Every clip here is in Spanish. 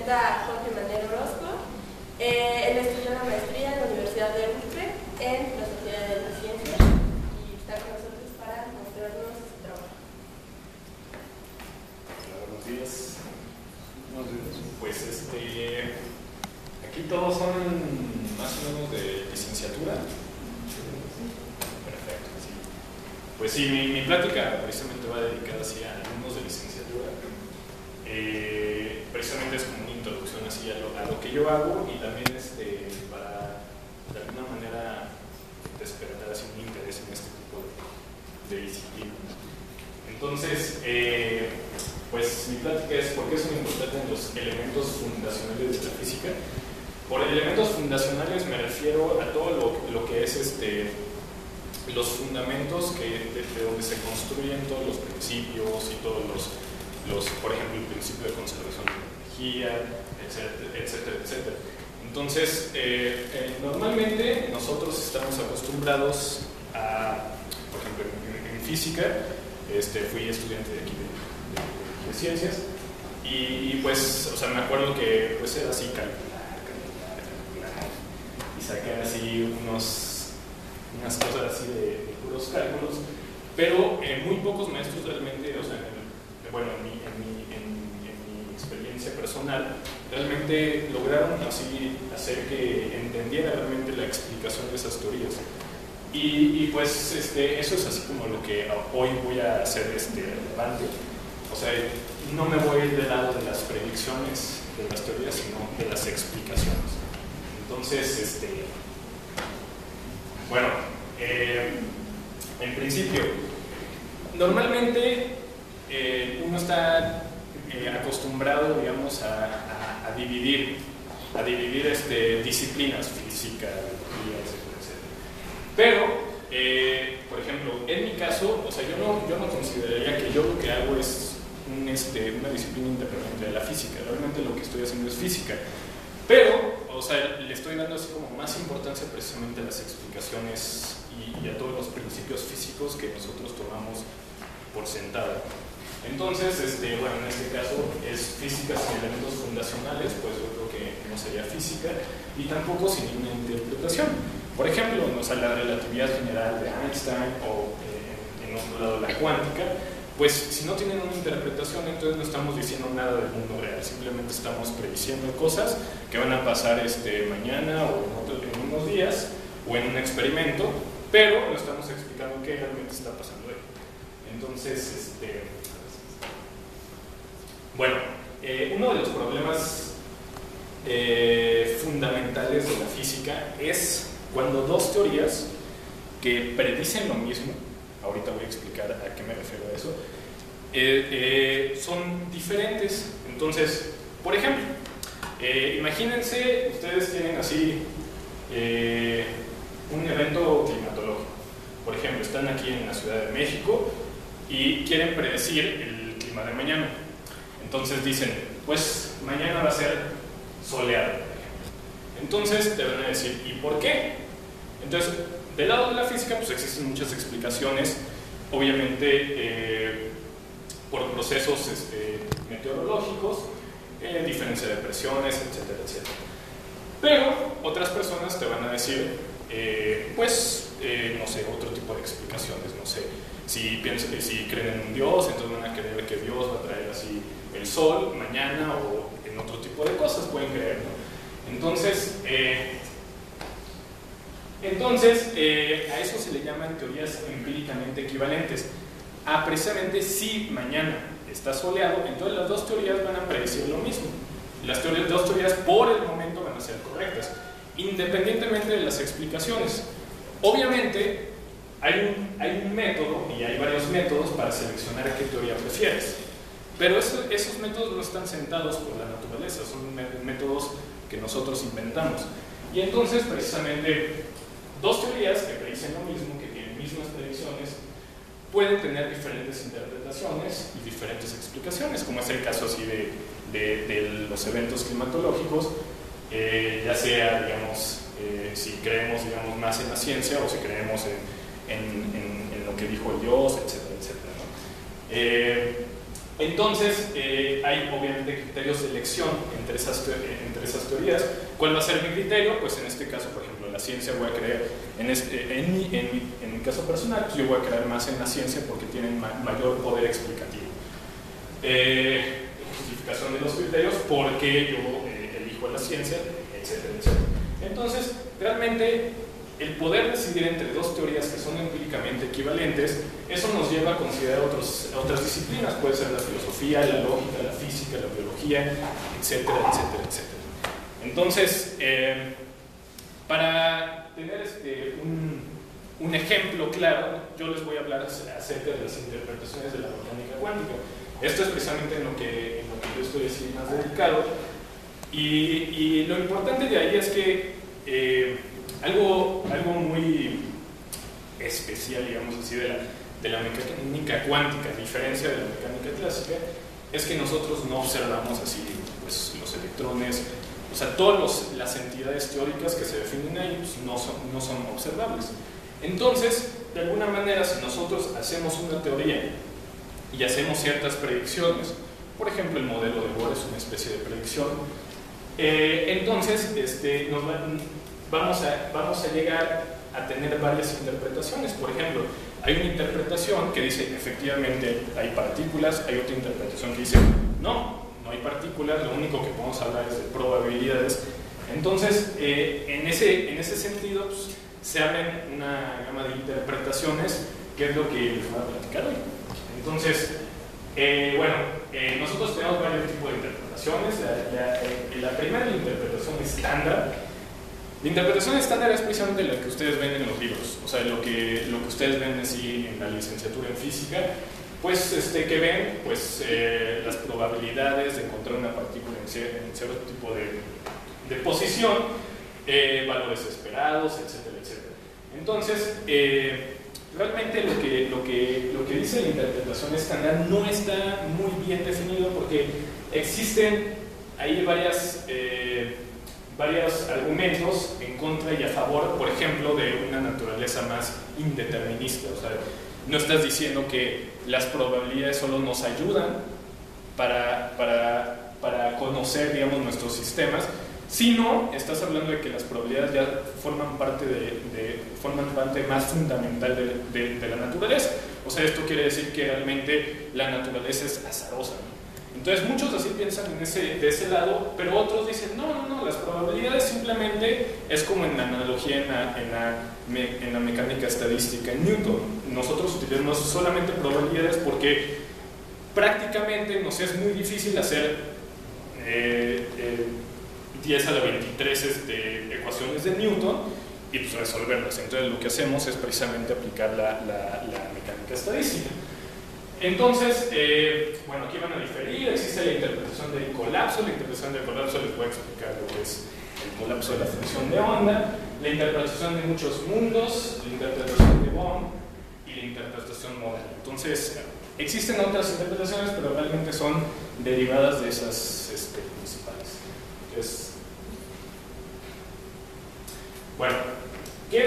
presenta Jorge Manuel Orozco. Él estudió la maestría en la Universidad de Utrecht en Filosofía de las Ciencias y está con nosotros para mostrarnos su trabajo. Hola, buenos días. Pues aquí todos son más o menos de licenciatura. Perfecto, sí. Pues sí, mi plática precisamente va dedicada así a alumnos de licenciatura. Precisamente es como una introducción así a lo que yo hago y también para de alguna manera despertar así un interés en este tipo de disciplina. Entonces, pues mi plática es por qué son importantes los elementos fundacionales de la física. Por elementos fundacionales me refiero a todo lo que es los fundamentos de donde se construyen todos los principios y todos por ejemplo, el principio de conservación de energía, etcétera, etcétera, etcétera. Entonces, normalmente nosotros estamos acostumbrados a, por ejemplo, en física, fui estudiante de aquí de ciencias y pues, o sea, me acuerdo que pues era así calcular y sacar así unas cosas así de puros cálculos, pero muy pocos maestros realmente, o sea, en mi experiencia personal, realmente lograron así hacer que entendiera realmente la explicación de esas teorías. Y pues eso es así como lo que hoy voy a hacer relevante. O sea, no me voy a ir del lado de las predicciones de las teorías, sino de las explicaciones. Entonces, bueno, en principio, normalmente uno está acostumbrado, digamos, a dividir disciplinas, física, biología, etcétera, etcétera. Pero, por ejemplo, en mi caso, o sea, yo no consideraría que yo lo que hago es una disciplina independiente de la física. Realmente lo que estoy haciendo es física. Pero, o sea, le estoy dando así como más importancia precisamente a las explicaciones y a todos los principios físicos que nosotros tomamos por sentado. Entonces, bueno, en este caso es física sin elementos fundacionales, pues yo creo que no sería física y tampoco sin una interpretación. Por ejemplo, o sea, la relatividad general de Einstein o en otro lado la cuántica, pues si no tienen una interpretación, entonces no estamos diciendo nada del mundo real, simplemente estamos prediciendo cosas que van a pasar mañana o en unos días o en un experimento, pero no estamos explicando qué realmente está pasando ahí. Entonces, bueno, uno de los problemas fundamentales de la física es cuando dos teorías que predicen lo mismo, ahorita voy a explicar a qué me refiero a eso, son diferentes. Entonces, por ejemplo, imagínense, ustedes tienen así un evento climatológico. Por ejemplo, están aquí en la Ciudad de México y quieren predecir el clima de mañana. Entonces dicen, pues mañana va a ser soleado, por ejemplo. Entonces te van a decir, ¿y por qué? Entonces, del lado de la física, pues existen muchas explicaciones, obviamente por procesos meteorológicos, diferencia de presiones, etcétera, etcétera. Pero otras personas te van a decir, no sé, otro tipo de explicaciones, no sé. Si creen en un Dios, entonces van a creer que Dios va a traer así el sol mañana o en otro tipo de cosas, pueden creer, ¿no? Entonces, a eso se le llaman teorías empíricamente equivalentes. Precisamente si mañana está soleado, entonces las dos teorías van a predecir lo mismo. Las dos teorías por el momento van a ser correctas, independientemente de las explicaciones. Obviamente, hay un método, y hay varios métodos para seleccionar qué teoría prefieres. Pero esos métodos no están sentados por la naturaleza, son métodos que nosotros inventamos. Y entonces, precisamente, dos teorías que predicen lo mismo, que tienen mismas predicciones, pueden tener diferentes interpretaciones y diferentes explicaciones, como es el caso así de los eventos climatológicos, ya sea, digamos, si creemos, digamos, más en la ciencia o si creemos en lo que dijo el Dios, etcétera, etcétera, ¿no? Entonces, hay obviamente criterios de elección entre esas teorías. ¿Cuál va a ser mi criterio? Pues en este caso, por ejemplo, la ciencia voy a creer, en mi caso personal, pues yo voy a creer más en la ciencia porque tienen mayor poder explicativo. Justificación de los criterios, porque yo elijo la ciencia, etcétera, etcétera. Entonces, realmente, el poder decidir entre dos teorías que son empíricamente equivalentes, eso nos lleva a considerar otras disciplinas, puede ser la filosofía, la lógica, la física, la biología, etcétera, etcétera, etcétera. Entonces, para tener un ejemplo claro, yo les voy a hablar acerca de las interpretaciones de la mecánica cuántica. Esto es precisamente en lo que yo estoy así más dedicado, y lo importante de ahí es que algo muy especial, digamos así, de la mecánica cuántica, a diferencia de la mecánica clásica, es que nosotros no observamos así pues, los electrones, o sea, todas las entidades teóricas que se definen ahí pues, no son observables. Entonces, de alguna manera, si nosotros hacemos una teoría y hacemos ciertas predicciones, por ejemplo, el modelo de Bohr es una especie de predicción, entonces vamos a llegar a tener varias interpretaciones. Por ejemplo, hay una interpretación que dice efectivamente hay partículas, hay otra interpretación que dice no hay partículas, lo único que podemos hablar es de probabilidades. Entonces, en ese sentido, pues, se abren una gama de interpretaciones, que es lo que les voy a platicar hoy. Entonces, nosotros tenemos varios tipos de interpretaciones. La primera interpretación estándar. La interpretación estándar es precisamente la que ustedes ven en los libros, o sea, lo que ustedes ven así en la licenciatura en física, pues que ven pues, las probabilidades de encontrar una partícula en cierto tipo de posición, valores esperados, etcétera, etcétera. Entonces, realmente lo que dice la interpretación estándar no está muy bien definido porque existen ahí varios argumentos en contra y a favor, por ejemplo, de una naturaleza más indeterminista. O sea, no estás diciendo que las probabilidades solo nos ayudan para conocer, digamos, nuestros sistemas, sino estás hablando de que las probabilidades ya forman parte más fundamental de la naturaleza. O sea, esto quiere decir que realmente la naturaleza es azarosa, ¿no? Entonces muchos así piensan de ese lado, pero otros dicen no, las probabilidades simplemente es como en la analogía en la mecánica estadística en Newton. Nosotros utilizamos solamente probabilidades porque prácticamente nos es muy difícil hacer 10 a la 23 ecuaciones de Newton y pues resolverlas. Entonces lo que hacemos es precisamente aplicar la mecánica estadística. Entonces, aquí van a diferir. Existe la interpretación del colapso. La interpretación del colapso les voy a explicar lo que es el colapso de la función de onda, la interpretación de muchos mundos, la interpretación de Bohm y la interpretación modal. Entonces, existen otras interpretaciones, pero realmente son derivadas de esas principales. Entonces, ¿qué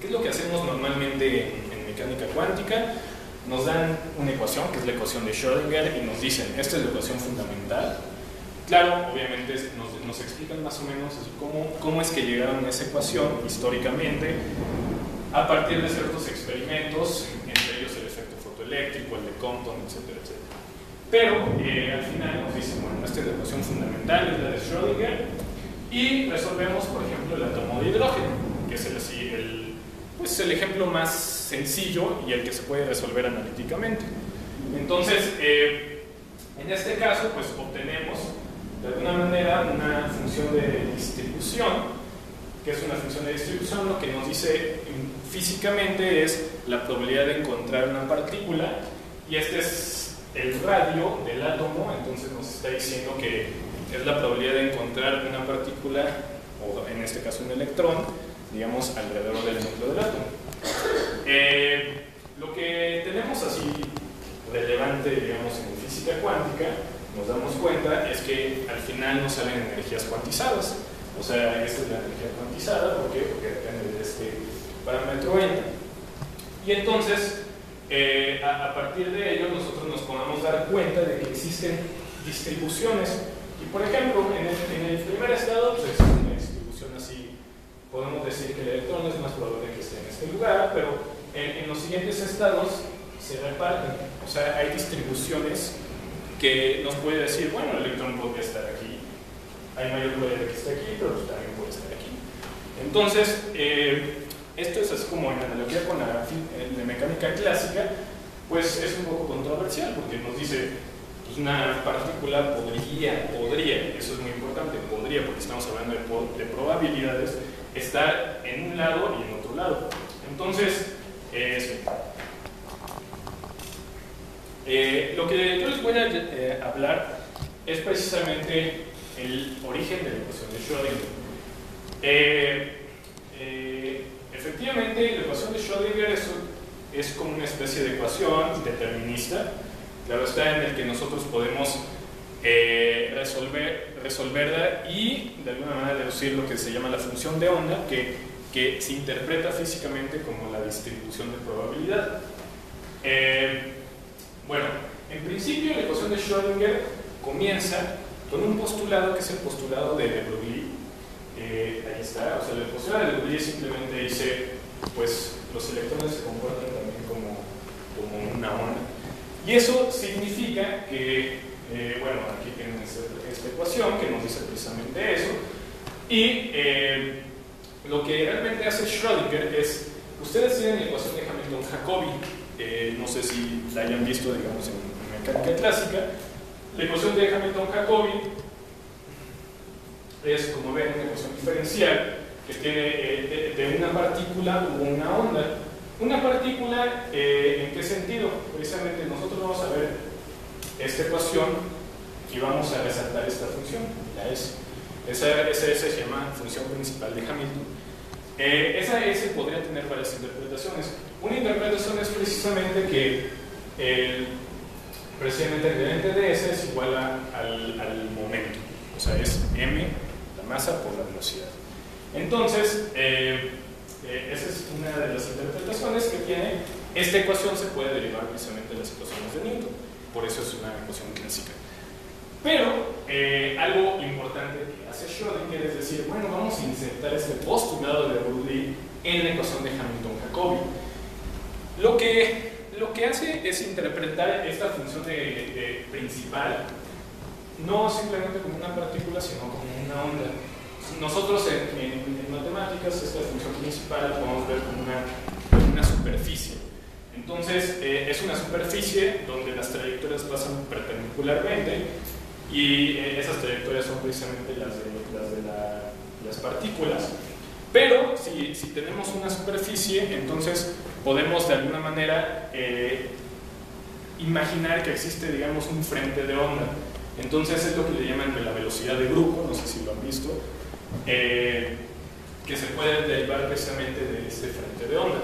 es lo que hacemos normalmente en mecánica cuántica? Nos dan una ecuación, que es la ecuación de Schrödinger, y nos dicen, esta es la ecuación fundamental. Claro, obviamente nos explican más o menos cómo es que llegaron a esa ecuación históricamente, a partir de ciertos experimentos, entre ellos el efecto fotoeléctrico, el de Compton, etcétera, etcétera. Pero al final nos dicen, esta es la ecuación fundamental, es la de Schrödinger, y resolvemos, por ejemplo, el átomo de hidrógeno, que es el ejemplo más sencillo y el que se puede resolver analíticamente. Entonces, en este caso, pues obtenemos de alguna manera una función de distribución, que es una función de distribución, lo que nos dice físicamente es la probabilidad de encontrar una partícula, y este es el radio del átomo. Entonces nos está diciendo que es la probabilidad de encontrar una partícula, o en este caso un electrón, digamos, alrededor del núcleo del átomo. Lo que tenemos así relevante, digamos, en física cuántica, nos damos cuenta, es que al final nos salen energías cuantizadas. O sea, esta es la energía cuantizada. ¿Por qué? Porque depende de este parámetro N. Y entonces, a partir de ello nosotros nos podemos dar cuenta de que existen distribuciones. Y por ejemplo, en el primer estado, pues es una distribución así, podemos decir que el electrón es más probable que esté en este lugar, pero en los siguientes estados se reparten. O sea, hay distribuciones que nos puede decir, bueno, el electrón podría estar aquí, hay mayor probabilidad de que esté aquí, pero también puede estar aquí. Entonces, esto es así como en analogía con la mecánica clásica, pues es un poco controversial, porque nos dice, pues una partícula podría, eso es muy importante, podría, porque estamos hablando de probabilidades, estar en un lado y en otro lado. Entonces, lo que yo les voy a hablar es precisamente el origen de la ecuación de Schrödinger. Efectivamente, la ecuación de Schrödinger es como una especie de ecuación determinista, claro está, en el que nosotros podemos resolverla y de alguna manera deducir lo que se llama la función de onda, que se interpreta físicamente como la distribución de probabilidad. Bueno, en principio la ecuación de Schrödinger comienza con un postulado que es el postulado de de Broglie. Ahí está, o sea, el postulado de de Broglie simplemente dice, pues los electrones se comportan también como una onda. Y eso significa que, bueno, aquí tienen esta ecuación que nos dice precisamente eso. Y lo que realmente hace Schrödinger es, ustedes tienen la ecuación de Hamilton-Jacobi, no sé si la hayan visto, digamos, en mecánica clásica. La ecuación de Hamilton-Jacobi es, como ven, una ecuación diferencial que tiene de una partícula u una onda. Una partícula, ¿en qué sentido? Precisamente nosotros vamos a ver esta ecuación y vamos a resaltar esta función, la S. Esa S se llama función principal de Hamilton. Esa S podría tener varias interpretaciones. Una interpretación es precisamente que precisamente el gradiente de S es igual al momento, o sea, es m, la masa, por la velocidad. Entonces, esa es una de las interpretaciones que tiene. Esta ecuación se puede derivar precisamente de las ecuaciones de Newton, por eso es una ecuación clásica. Pero algo importante que hace Schrödinger es decir, bueno, vamos a insertar este postulado de Broglie en la ecuación de Hamilton-Jacobi. Lo que hace es interpretar esta función de principal no simplemente como una partícula, sino como una onda. Nosotros en matemáticas esta función principal la podemos ver como una superficie. Entonces es una superficie donde las trayectorias pasan perpendicularmente y esas trayectorias son precisamente las de las partículas. Pero si tenemos una superficie, entonces podemos de alguna manera imaginar que existe, digamos, un frente de onda. Entonces es lo que le llaman la velocidad de grupo, no sé si lo han visto, que se puede derivar precisamente de este frente de onda.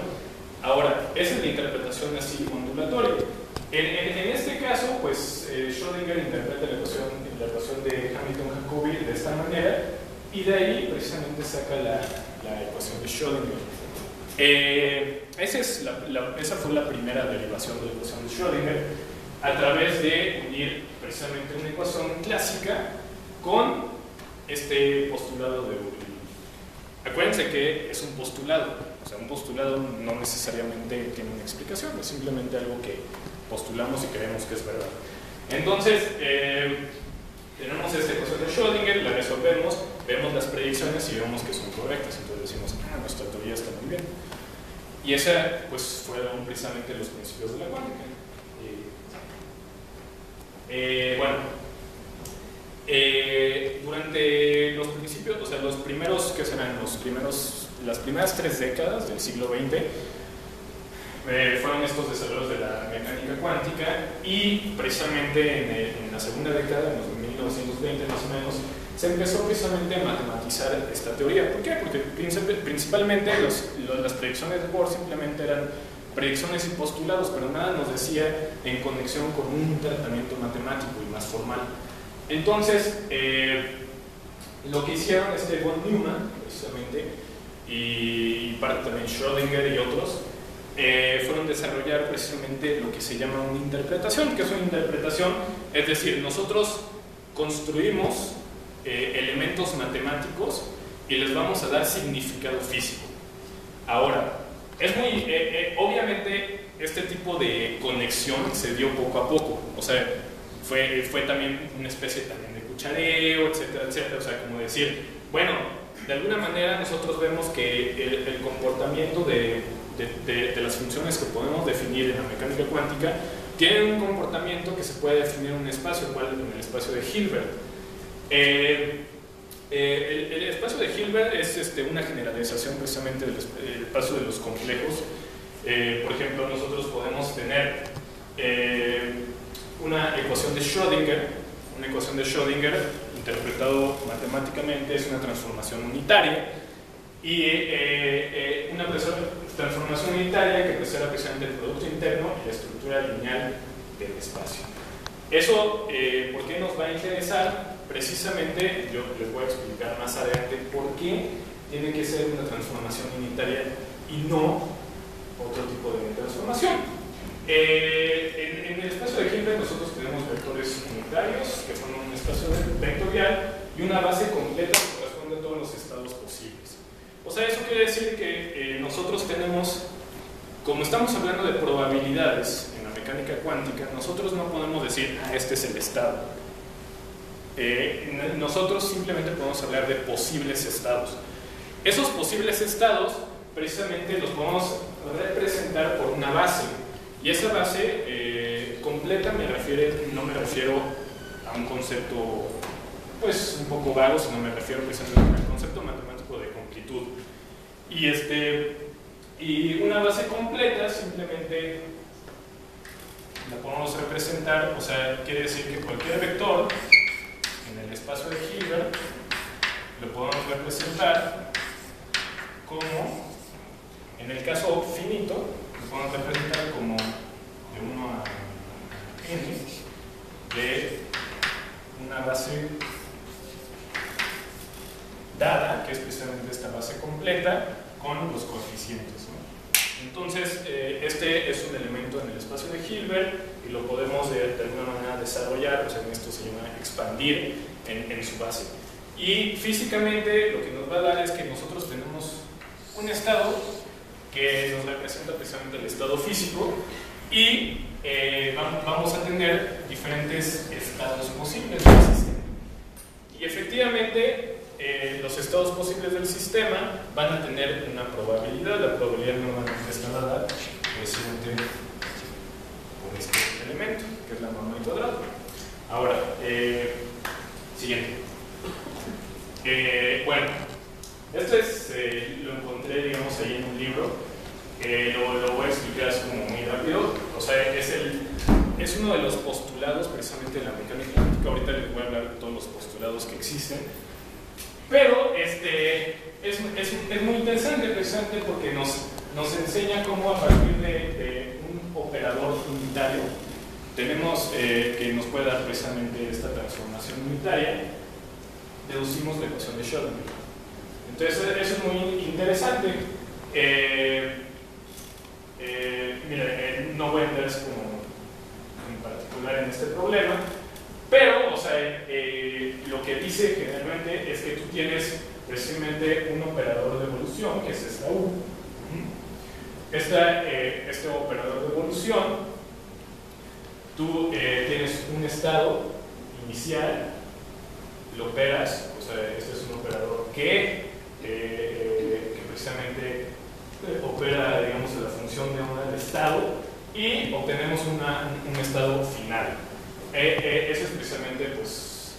Ahora, esa es la interpretación así ondulatoria. En este caso, pues Schrödinger interpreta la ecuación de Hamilton-Jacobi de esta manera y de ahí precisamente saca la ecuación de Schrödinger. Esa fue la primera derivación de la ecuación de Schrödinger a través de unir precisamente una ecuación clásica con este postulado de Broglie. Acuérdense que es un postulado, o sea, un postulado no necesariamente tiene una explicación, es simplemente algo que postulamos y creemos que es verdad. Entonces, tenemos esta ecuación de Schrödinger, la resolvemos, vemos las predicciones y vemos que son correctas, entonces decimos, nuestra teoría está muy bien. Y esa, pues, fueron precisamente los principios de la cuántica. Durante los principios, o sea, los primeros, ¿qué serán? Las primeras 3 décadas del siglo XX fueron estos desarrollos de la mecánica cuántica y precisamente en la segunda década, en los 1920 más o menos, se empezó precisamente a matematizar esta teoría. ¿Por qué? Porque principalmente las predicciones de Bohr simplemente eran predicciones y postulados, pero nada nos decía en conexión con un tratamiento matemático y más formal. Entonces, lo que hicieron von Neumann, precisamente, y parte también Schrödinger y otros, fueron desarrollar precisamente lo que se llama una interpretación. ¿Qué es una interpretación? Es decir, nosotros construimos elementos matemáticos y les vamos a dar significado físico. Ahora, es muy, obviamente este tipo de conexión se dio poco a poco, o sea, fue también una especie también de cuchareo, etcétera, etcétera, o sea, como decir, bueno, de alguna manera nosotros vemos que el comportamiento de las funciones que podemos definir en la mecánica cuántica tiene un comportamiento que se puede definir en un espacio, cual en el espacio de Hilbert. El espacio de Hilbert es una generalización precisamente del espacio de los complejos. Por ejemplo, nosotros podemos tener una ecuación de Schrödinger. Una ecuación de Schrödinger, interpretado matemáticamente, es una transformación unitaria. Y una transformación unitaria que será precisamente el producto interno y la estructura lineal del espacio. Eso, ¿por qué nos va a interesar? Precisamente, yo les voy a explicar más adelante por qué tiene que ser una transformación unitaria y no otro tipo de transformación. En el espacio de Hilbert nosotros tenemos vectores unitarios que forman un espacio vectorial y una base completa que corresponde a todos los estados posibles. O sea, eso quiere decir que nosotros tenemos, como estamos hablando de probabilidades en la mecánica cuántica, nosotros no podemos decir, este es el estado. Nosotros simplemente podemos hablar de posibles estados. Esos posibles estados precisamente los podemos representar por una base, y esa base completa no me refiero a un concepto pues un poco vago, sino me refiero precisamente al concepto matemático de completud. Y una base completa simplemente la podemos representar, o sea, quiere decir que cualquier vector en el espacio de Hilbert lo podemos representar como, en el caso finito, lo podemos representar como de 1 a n de una base dada, que es precisamente esta base completa, con los coeficientes, ¿no? Entonces, este es un elemento en el espacio de Hilbert y lo podemos de alguna manera desarrollar, o sea, en esto se llama expandir en su base. Y físicamente lo que nos va a dar es que nosotros tenemos un estado que nos representa precisamente el estado físico y vamos a tener diferentes estados posibles del sistema. Y efectivamente, los estados posibles del sistema van a tener una probabilidad. La probabilidad normalmente está dada precisamente por este elemento, que es la norma al cuadrado. Ahora, siguiente. Bueno, esto lo encontré, digamos, ahí en un libro. Lo voy a explicar así como muy rápido. O sea, es uno de los postulados precisamente de la mecánica cuántica. Ahorita les voy a hablar de todos los postulados que existen. Pero es muy interesante precisamente porque nos enseña cómo a partir de un operador unitario tenemos que nos puede dar precisamente esta transformación unitaria, deducimos la ecuación de Schrödinger. Entonces eso es muy interesante. Mira, no voy a entrar como en particular en este problema, pero, o sea, lo que dice generalmente es que tú tienes precisamente un operador de evolución, que es esta U. Este operador de evolución, tú tienes un estado inicial, lo operas, o sea, este es un operador que precisamente opera, digamos, la función de onda del estado y obtenemos un estado final. Eso es precisamente, pues,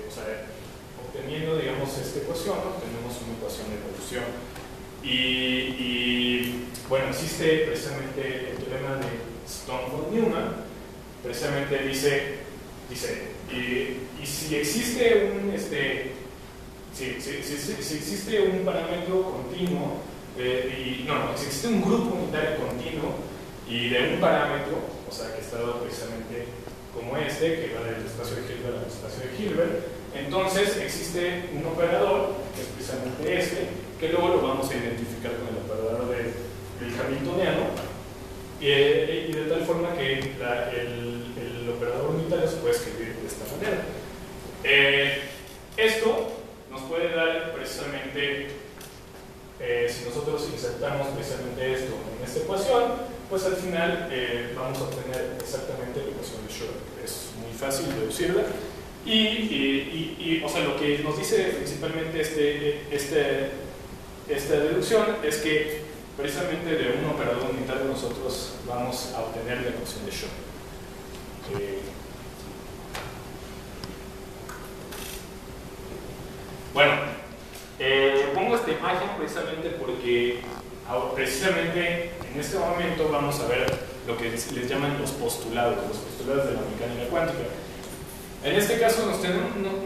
o sea, obteniendo, digamos, esta ecuación, obtenemos una ecuación de evolución. Y bueno, existe precisamente el teorema de Stone-Newman, precisamente dice y si existe si existe un parámetro continuo, si existe un grupo unitario continuo y de un parámetro, o sea, que está dado precisamente como que va del espacio de Hilbert al espacio de Hilbert, entonces existe un operador, que es precisamente que luego lo vamos a identificar con el operador del Hamiltoniano, y de tal forma que el operador unitario se puede escribir de esta manera. Esto nos puede dar precisamente, si nosotros insertamos precisamente esto en esta ecuación, pues al final vamos a obtener exactamente la ecuación de Schrödinger. Es muy fácil deducirla. O sea, lo que nos dice principalmente esta deducción es que precisamente de un operador unitario nosotros vamos a obtener la ecuación de Schrödinger. Bueno, pongo esta imagen precisamente porque precisamente en este momento vamos a ver lo que les llaman los postulados de la mecánica cuántica. En este caso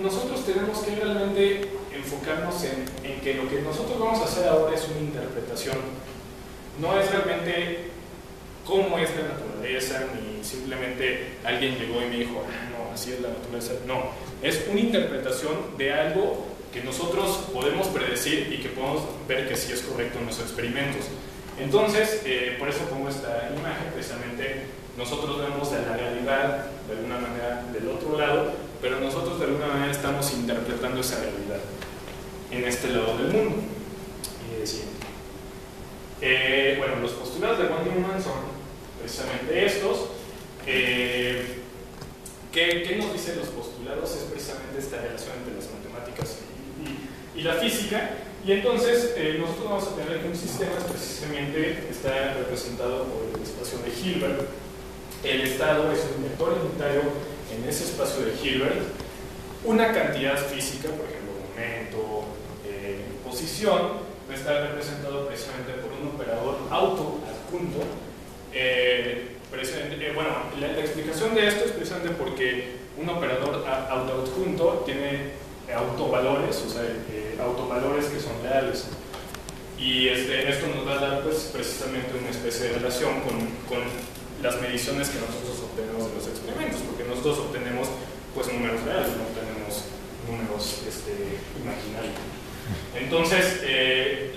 nosotros tenemos que realmente enfocarnos en que lo que nosotros vamos a hacer ahora es una interpretación. No es realmente cómo es la naturaleza, ni simplemente alguien llegó y me dijo, no, así es la naturaleza. No, es una interpretación de algo que nosotros podemos predecir y que podemos ver que sí es correcto en los experimentos. Entonces, por eso pongo esta imagen, precisamente nosotros vemos la realidad de alguna manera del otro lado, pero nosotros de alguna manera estamos interpretando esa realidad en este lado del mundo. Bueno, los postulados de von Neumann son precisamente estos. ¿Qué nos dicen los postulados? Es precisamente esta relación entre las matemáticas y la física. Y entonces nosotros vamos a tener que un sistema precisamente está representado por el espacio de Hilbert. El estado es un vector unitario en ese espacio de Hilbert. Una cantidad física, por ejemplo, momento, posición, está representado precisamente por un operador auto-adjunto. Bueno, la explicación de esto es precisamente porque un operador auto-adjunto tiene autovalores, o sea, autovalores que son reales. Y esto nos va a dar pues, precisamente una especie de relación con las mediciones que nosotros obtenemos de los experimentos, porque nosotros obtenemos pues, números reales, no obtenemos números imaginarios. Entonces,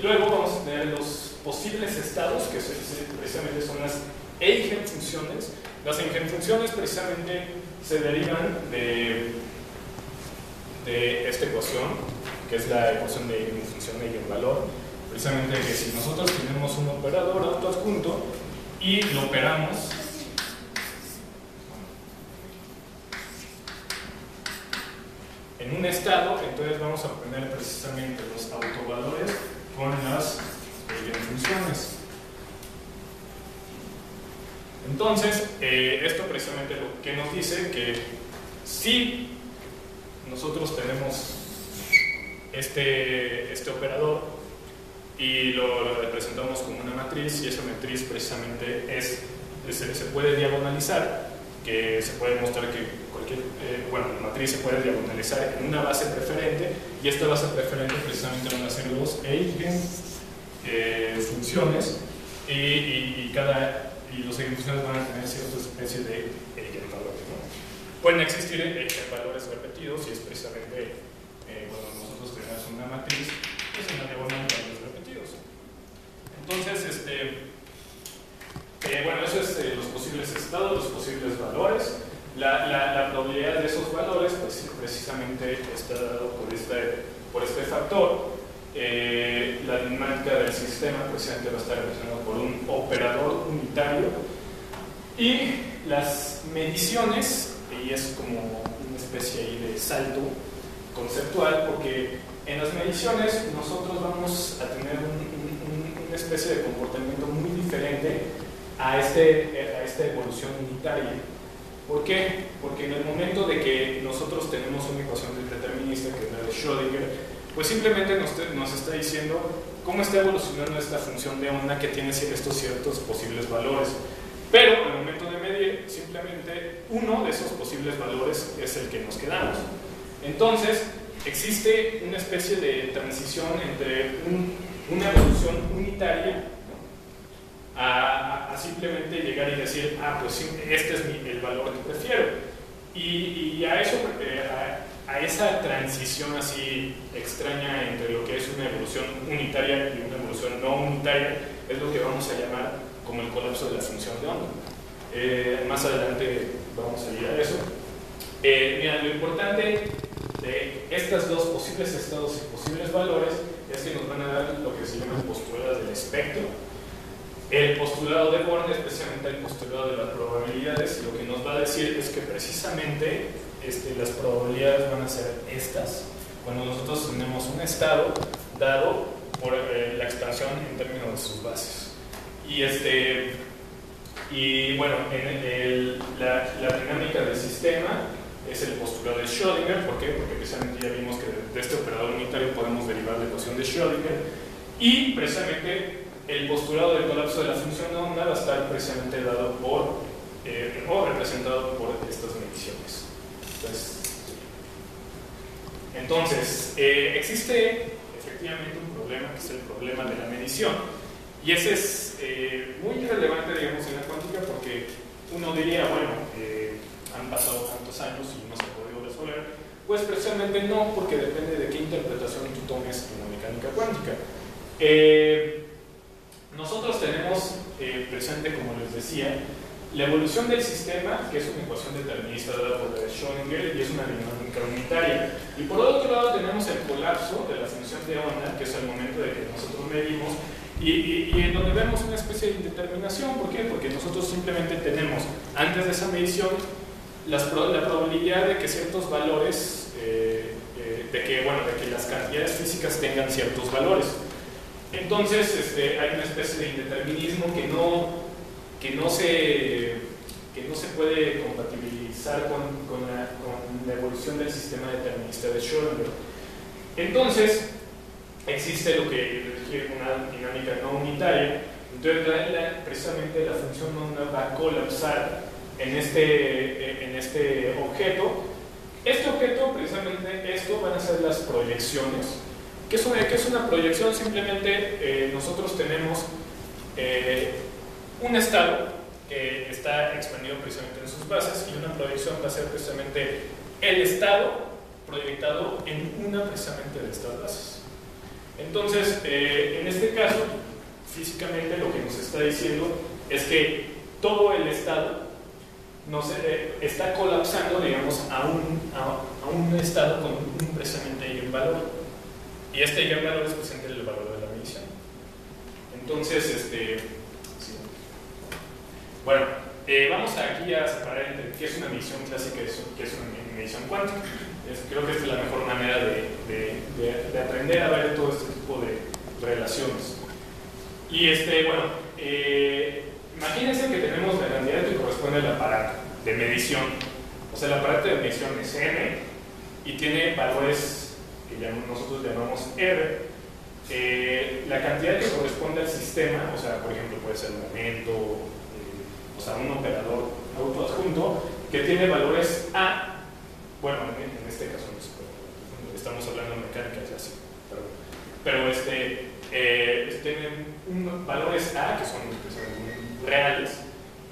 luego vamos a tener los posibles estados, que precisamente son las eigenfunciones. Las eigenfunciones precisamente se derivan de esta ecuación, que es la ecuación de eigenfunción de eigenvalor. Precisamente que si nosotros tenemos un operador autoadjunto y lo operamos en un estado, entonces vamos a obtener precisamente los autovalores con las eigenfunciones. Entonces, esto precisamente lo que nos dice que si nosotros tenemos este operador y lo representamos como una matriz, y esa matriz precisamente se puede diagonalizar, que se puede mostrar que la matriz se puede diagonalizar en una base preferente, y esta base preferente precisamente van a ser los eigenfunciones, y los eigenfunciones van a tener cierta especie de eigenvalores, ¿no? Pueden existir eigenvalores repetidos, y es precisamente cuando nosotros tenemos una matriz, es una diagonal de valores repetidos. Entonces, bueno, eso es los posibles estados, los posibles valores. La probabilidad de esos valores pues, precisamente está dado por este factor. La dinámica del sistema precisamente va a estar representada por un operador unitario, y las mediciones, y es como una especie ahí de salto conceptual, porque en las mediciones nosotros vamos a tener una especie de comportamiento muy diferente a esta evolución unitaria. ¿Por qué? Porque en el momento de que nosotros tenemos una ecuación determinista, que es la de Schrödinger, pues simplemente nos está diciendo cómo está evolucionando esta función de onda que tiene estos ciertos posibles valores. Pero al momento de medir, simplemente uno de esos posibles valores es el que nos quedamos. Entonces, existe una especie de transición entre una evolución unitaria a simplemente llegar y decir, pues este es el valor que prefiero. Y a esa transición así extraña entre lo que es una evolución unitaria y una evolución no unitaria es lo que vamos a llamar como el colapso de la función de onda. Más adelante vamos a ir a eso. Mira, lo importante de estas dos posibles estados y posibles valores es que nos van a dar lo que se llama el postulado del espectro. El postulado de Born, especialmente el postulado de las probabilidades, lo que nos va a decir es que precisamente las probabilidades van a ser estas cuando nosotros tenemos un estado dado por la expansión en términos de sus bases. Y bueno, la dinámica del sistema es el postulado de Schrödinger. ¿Por qué? Porque precisamente ya vimos que de este operador unitario podemos derivar la ecuación de Schrödinger, y precisamente el postulado del colapso de la función de onda va a estar precisamente dado por o representado por estas mediciones. Entonces existe efectivamente un problema, que es el problema de la medición, y ese es muy relevante, digamos, en la cuántica, porque uno diría, bueno, han pasado tantos años y no se ha podido resolver. Pues precisamente no, porque depende de qué interpretación tú tomes en la mecánica cuántica. Nosotros tenemos presente, como les decía, la evolución del sistema, que es una ecuación determinista dada por la de Schrödinger y es una dinámica unitaria. Y por otro lado tenemos el colapso de la función de onda, que es el momento de que nosotros medimos, y en donde vemos una especie de indeterminación. ¿Por qué? Porque nosotros simplemente tenemos, antes de esa medición, la probabilidad de que ciertos valores, de que las cantidades físicas tengan ciertos valores. Entonces hay una especie de indeterminismo que no se puede compatibilizar con la evolución del sistema determinista de Schrödinger. Entonces existe lo que requiere una dinámica no unitaria. Entonces precisamente la función onda va a colapsar en este objeto. Este objeto, precisamente esto, van a ser las proyecciones. ¿Qué es una proyección? Simplemente nosotros tenemos un estado que está expandido precisamente en sus bases, y una proyección va a ser precisamente el estado proyectado en una precisamente de estas bases. Entonces, en este caso, físicamente lo que nos está diciendo es que todo el estado está colapsando, digamos, a un estado con precisamente eigenvalor, y este eigenvalor es precisamente el valor de la medición. Entonces, bueno, vamos aquí a separar entre qué es una medición clásica y qué es una medición cuántica. Creo que esta es la mejor manera de aprender a ver todo este tipo de relaciones. Y bueno, imagínense que tenemos la cantidad que corresponde al aparato de medición. O sea, el aparato de medición es M y tiene valores que nosotros llamamos R. La cantidad que corresponde al sistema, o sea, por ejemplo, puede ser un momento, o sea, un operador autoadjunto que tiene valores A. Bueno, en este caso no estamos hablando de mecánica, ya sí, pero tienen valores A que son reales,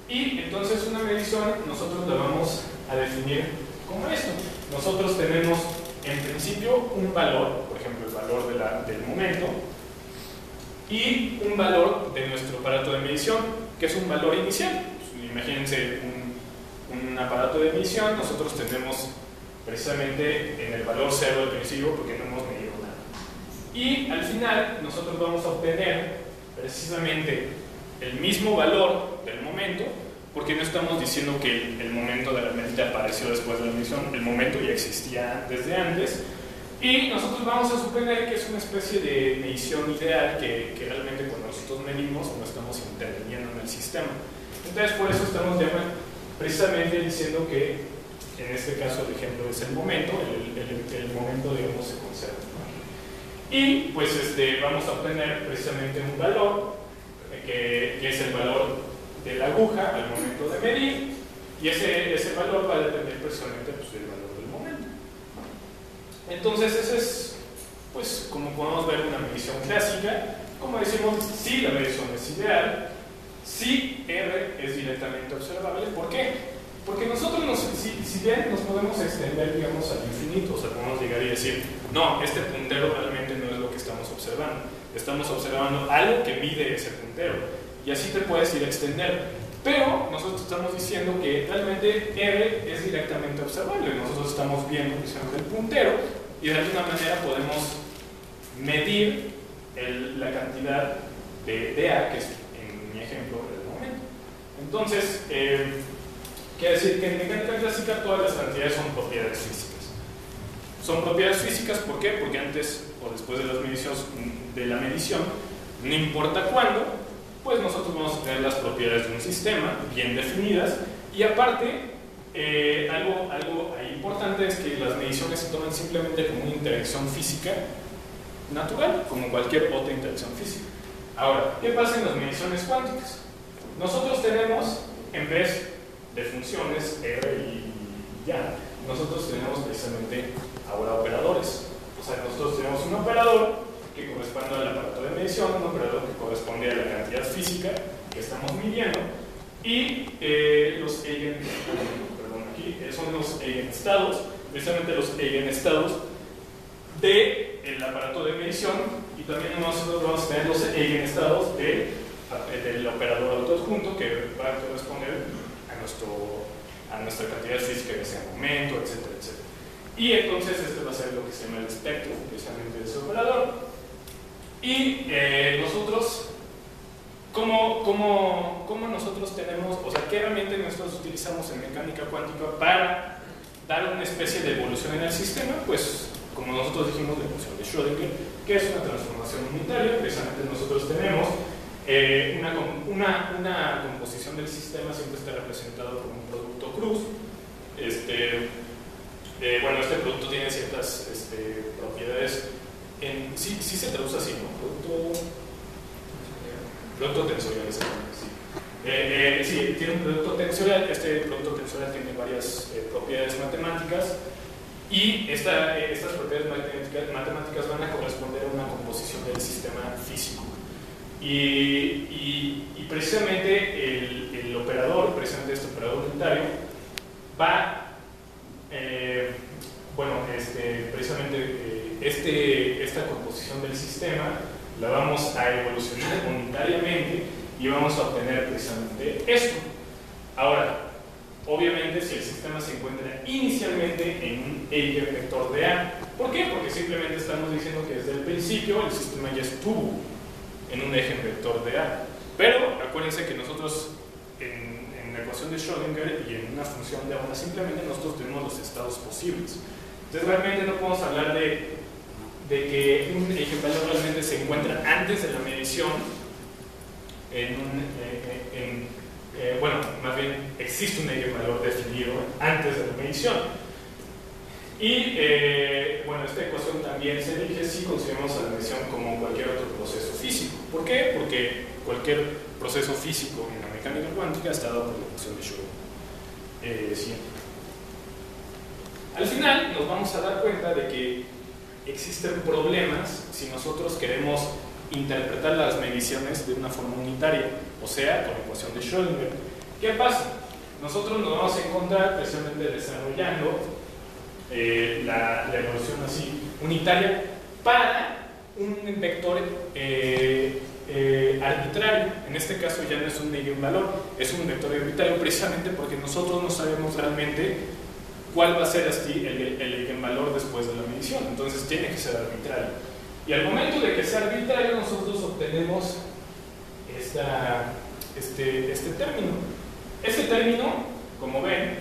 y entonces una medición nosotros la vamos a definir como esto. Nosotros tenemos en principio un valor, por ejemplo el valor del momento, y un valor de nuestro aparato de medición, que es un valor inicial. Pues, imagínense un aparato de medición, nosotros tenemos precisamente en el valor 0 al principio, porque no hemos medido nada, y al final nosotros vamos a obtener precisamente el mismo valor del momento, porque no estamos diciendo que el momento de la medida apareció después de la medición. El momento ya existía desde antes, y nosotros vamos a suponer que es una especie de medición ideal que realmente cuando nosotros medimos no estamos interviniendo en el sistema. Entonces por eso estamos precisamente diciendo que en este caso el ejemplo es el momento, el momento, digamos, se conserva. Y pues vamos a obtener precisamente un valor que es el valor de la aguja al momento de medir, y ese valor va a depender precisamente del valor del momento. Entonces ese es, pues, como podemos ver, una medición clásica. Como decimos, si la medición es ideal, si R es directamente observable. ¿Por qué? Porque nosotros, si bien nos podemos extender, digamos, al infinito, o sea, podemos llegar y decir, no, este puntero realmente no es lo que estamos observando. Estamos observando algo que mide ese puntero. y así te puedes ir a extender. Pero nosotros estamos diciendo que realmente R es directamente observable. Nosotros estamos viendo precisamente el puntero y de alguna manera podemos medir la cantidad de A, que es en mi ejemplo del momento. Entonces, quiere decir que en mecánica clásica todas las cantidades son propiedades físicas. Son propiedades físicas, ¿por qué? Porque antes o después de la medición, no importa cuándo, pues nosotros vamos a tener las propiedades de un sistema bien definidas. Y aparte, algo ahí importante es que las mediciones se toman simplemente como una interacción física natural, como cualquier otra interacción física. Ahora, ¿qué pasa en las mediciones cuánticas? Nosotros tenemos, en vez de funciones R y ya, nosotros tenemos precisamente ahora operadores. O sea, nosotros tenemos un operador que corresponde al aparato de medición, un operador que corresponde a la cantidad física que estamos midiendo, y los son los eigenestados, precisamente los eigenestados del aparato de medición, y también nosotros vamos a tener los eigenestados del operador autoadjunto que va a corresponder a nuestra cantidad física en ese momento, etcétera, etcétera. Y entonces este va a ser lo que se llama el espectro precisamente de ese operador. Y nosotros, ¿cómo nosotros tenemos, o sea, qué herramienta nosotros utilizamos en mecánica cuántica para dar una especie de evolución en el sistema? Pues, como nosotros dijimos, la ecuación de Schrödinger, que es una transformación unitaria. Precisamente nosotros tenemos una composición del sistema, siempre está representado por un producto cruz. Bueno, este producto tiene ciertas propiedades. Sí se traduce así, ¿no? Producto tensorial, sí. Sí, tiene un producto tensorial. Este producto tensorial tiene varias propiedades matemáticas, y estas propiedades matemáticas van a corresponder a una composición del sistema físico. Y precisamente el operador, precisamente este operador unitario, va precisamente esta composición del sistema la vamos a evolucionar unitariamente y vamos a obtener precisamente esto. Ahora, obviamente, si el sistema se encuentra inicialmente en un eigenvector de A, ¿por qué? Porque simplemente estamos diciendo que desde el principio el sistema ya estuvo en un eigenvector de A. Pero acuérdense que nosotros en la ecuación de Schrödinger y en una función de onda, simplemente nosotros tenemos los estados posibles. Entonces realmente no podemos hablar de que un eigenvalor realmente se encuentra antes de la medición bueno, más bien existe un eigenvalor definido antes de la medición. Y bueno, esta ecuación también se dirige si consideramos a la medición como cualquier otro proceso físico. ¿Por qué? Porque cualquier proceso físico en la mecánica cuántica está dado por la ecuación de Schrödinger. Sí. Al final nos vamos a dar cuenta de que existen problemas si nosotros queremos interpretar las mediciones de una forma unitaria, o sea, con la ecuación de Schrödinger. ¿Qué pasa? Nosotros nos vamos a encontrar precisamente desarrollando la evolución así unitaria para un vector arbitrario. En este caso ya no es un eigenvalor, es un vector arbitrario, precisamente porque nosotros no sabemos realmente cuál va a ser así el eigenvalor después de la medición. Entonces tiene que ser arbitrario. Y al momento de que sea arbitrario, nosotros obtenemos este término. Este término, como ven,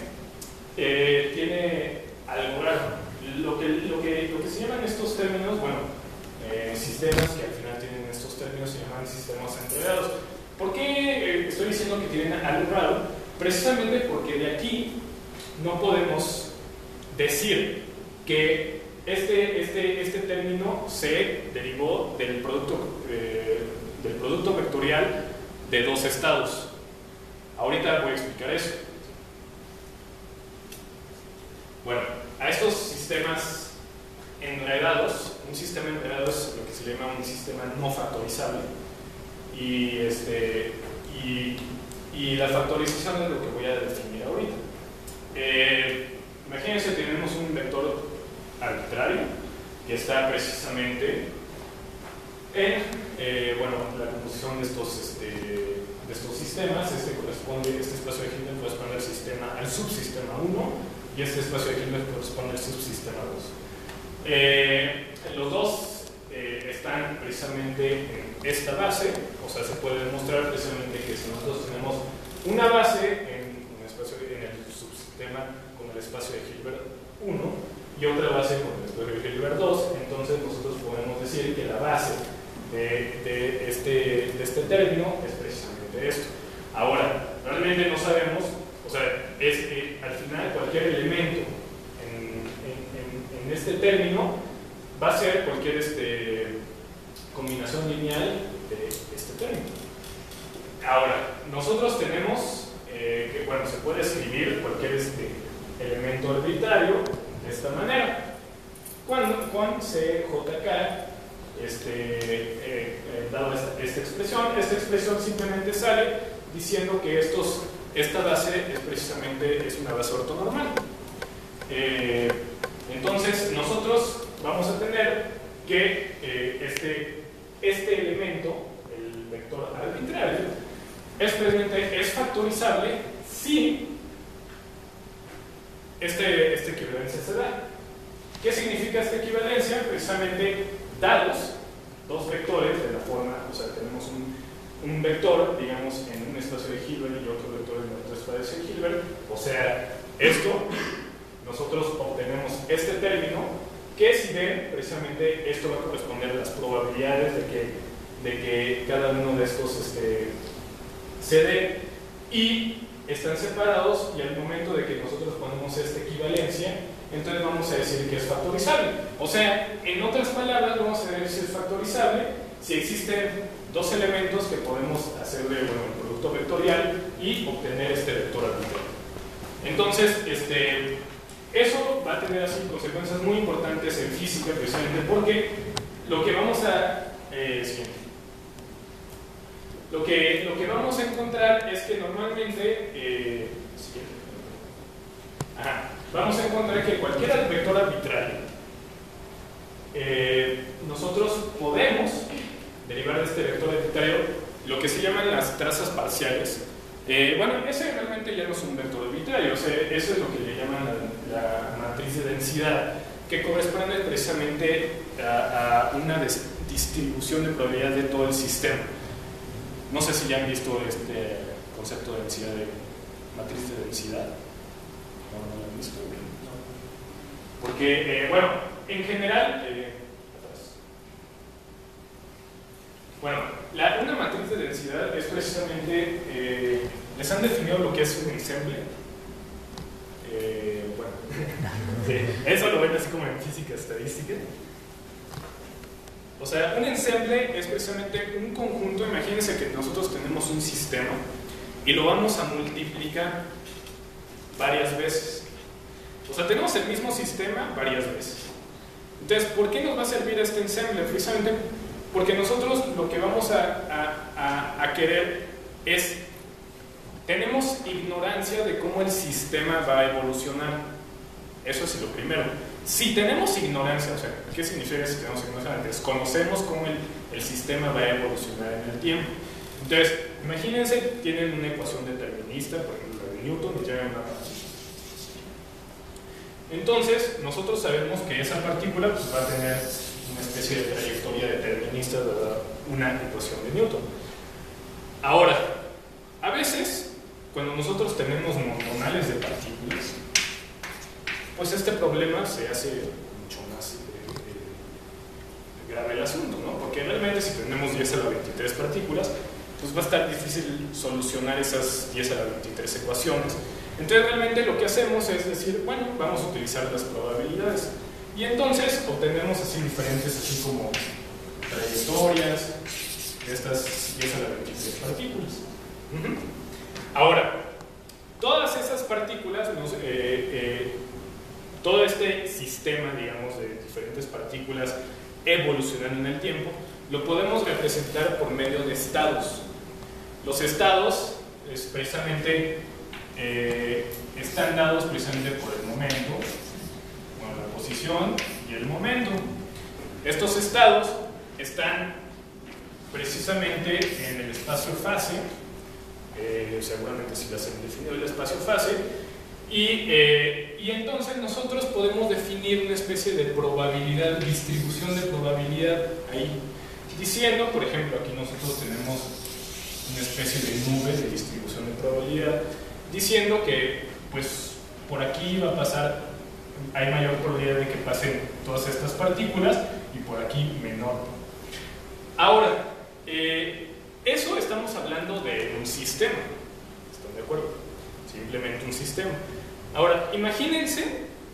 tiene algo raro. Lo que se llaman estos términos, bueno, sistemas que al final tienen estos términos se llaman sistemas enredados. ¿Por qué estoy diciendo que tienen algo raro? Precisamente porque de aquí no podemos decir que este término se derivó del producto vectorial de dos estados. Ahorita voy a explicar eso. Bueno, a estos sistemas enredados, un sistema enredado es lo que se llama un sistema no factorizable, y la factorización es lo que voy a definir ahorita. Imagínense, tenemos un vector arbitrario que está precisamente en bueno, la composición de estos estos sistemas. Este espacio de Hilbert corresponde al subsistema 1 y este espacio de Hilbert corresponde al subsistema 2. Los dos están precisamente en esta base, o sea, se puede demostrar precisamente que si nosotros tenemos una base en el subsistema con el espacio de Hilbert 1 y otra base con el espacio de Hilbert 2, entonces nosotros podemos decir que la base de este término es precisamente esto. Ahora, realmente no sabemos, o sea, es que al final cualquier elemento en este término va a ser cualquier combinación lineal de este término. Ahora, nosotros tenemos que, bueno, se puede escribir cualquier elemento arbitrario de esta manera. Con CJK, dado esta expresión simplemente sale diciendo que esta base es una base ortonormal. Entonces, nosotros vamos a tener que este elemento, el vector arbitrario, es factorizable si esta equivalencia se da. ¿Qué significa esta equivalencia? Precisamente dados dos vectores de la forma, o sea, tenemos un vector, digamos, en un espacio de Hilbert y otro vector en otro espacio de Hilbert, o sea, esto, nosotros obtenemos este término, que si ven, precisamente esto va a corresponder a las probabilidades de que cada uno de estos se dé, y están separados, y al momento de que nosotros ponemos esta equivalencia, entonces vamos a decir que es factorizable. O sea, en otras palabras, vamos a decir si es factorizable si existen dos elementos que podemos hacerle el producto vectorial y obtener este vector arbitrario. Entonces, eso va a tener así consecuencias muy importantes en física, precisamente porque lo que vamos a lo que vamos a encontrar es que normalmente vamos a encontrar que cualquier vector arbitrario nosotros podemos derivar de este vector arbitrario lo que se llaman las trazas parciales. Bueno, ese realmente ya no es un vector arbitrario, o sea, eso es lo que le llaman la matriz de densidad, que corresponde precisamente a una distribución de probabilidad de todo el sistema. No sé si ya han visto este concepto de densidad, de matriz de densidad. No lo han visto. Porque, bueno, en general, una matriz de densidad es precisamente, les han definido lo que es un ensemble. Eso lo ven así como en física estadística. O sea, un ensemble es precisamente un conjunto. Imagínense que nosotros tenemos un sistema y lo vamos a multiplicar varias veces. O sea, tenemos el mismo sistema varias veces. Entonces, ¿por qué nos va a servir este ensemble? Precisamente porque nosotros lo que vamos a querer es, tenemos ignorancia de cómo el sistema va a evolucionar. Eso es lo primero. Si tenemos ignorancia, o sea, ¿qué significa si tenemos ignorancia? Desconocemos cómo el sistema va a evolucionar en el tiempo. Entonces, imagínense, tienen una ecuación determinista, por ejemplo, la de Newton, y llegan una partícula. Entonces, nosotros sabemos que esa partícula pues, va a tener una especie de trayectoria determinista de una ecuación de Newton. Ahora, a veces, cuando nosotros tenemos montonales de partículas, pues este problema se hace mucho más grave el asunto, ¿no? Porque realmente si tenemos 10 a la 23 partículas, pues va a estar difícil solucionar esas 10 a la 23 ecuaciones. Entonces realmente lo que hacemos es decir, bueno, vamos a utilizar las probabilidades. Y entonces obtenemos así diferentes, así como trayectorias de estas 10 a la 23 partículas. Ahora, todas esas partículas, todo este sistema, digamos, de diferentes partículas evolucionando en el tiempo, lo podemos representar por medio de estados. Los estados precisamente están dados precisamente por el momento, bueno, la posición y el momento. Estos estados están precisamente en el espacio-fase, seguramente si las han definido el espacio-fase, y entonces nosotros podemos definir una especie de probabilidad, distribución de probabilidad ahí, diciendo, por ejemplo, aquí nosotros tenemos una especie de nube de distribución de probabilidad, diciendo que pues por aquí va a pasar, hay mayor probabilidad de que pasen todas estas partículas y por aquí menor. Ahora, eso estamos hablando de un sistema, ¿están de acuerdo? Simplemente un sistema. Ahora, imagínense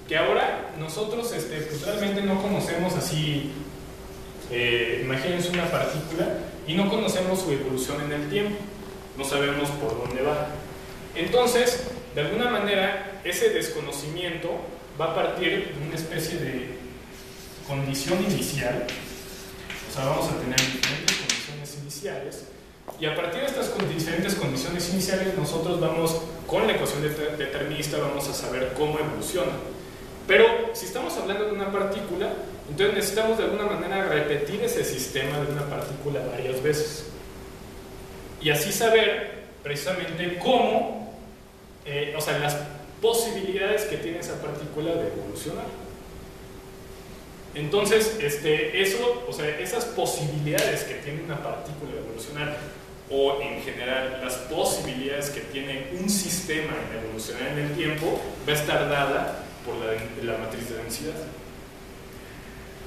que ahora nosotros pues realmente no conocemos así, imagínense una partícula y no conocemos su evolución en el tiempo, no sabemos por dónde va. Entonces, de alguna manera, ese desconocimiento va a partir de una especie de condición inicial, o sea, vamos a tener diferentes condiciones iniciales, y a partir de estas diferentes condiciones iniciales nosotros vamos, con la ecuación determinista, vamos a saber cómo evoluciona. Pero si estamos hablando de una partícula, entonces necesitamos de alguna manera repetir ese sistema de una partícula varias veces y así saber precisamente cómo, o sea, las posibilidades que tiene esa partícula de evolucionar. Entonces, eso, o sea, esas posibilidades que tiene una partícula de evolucionar, o en general las posibilidades que tiene un sistema en evolucionar en el tiempo, va a estar dada por la matriz de densidad.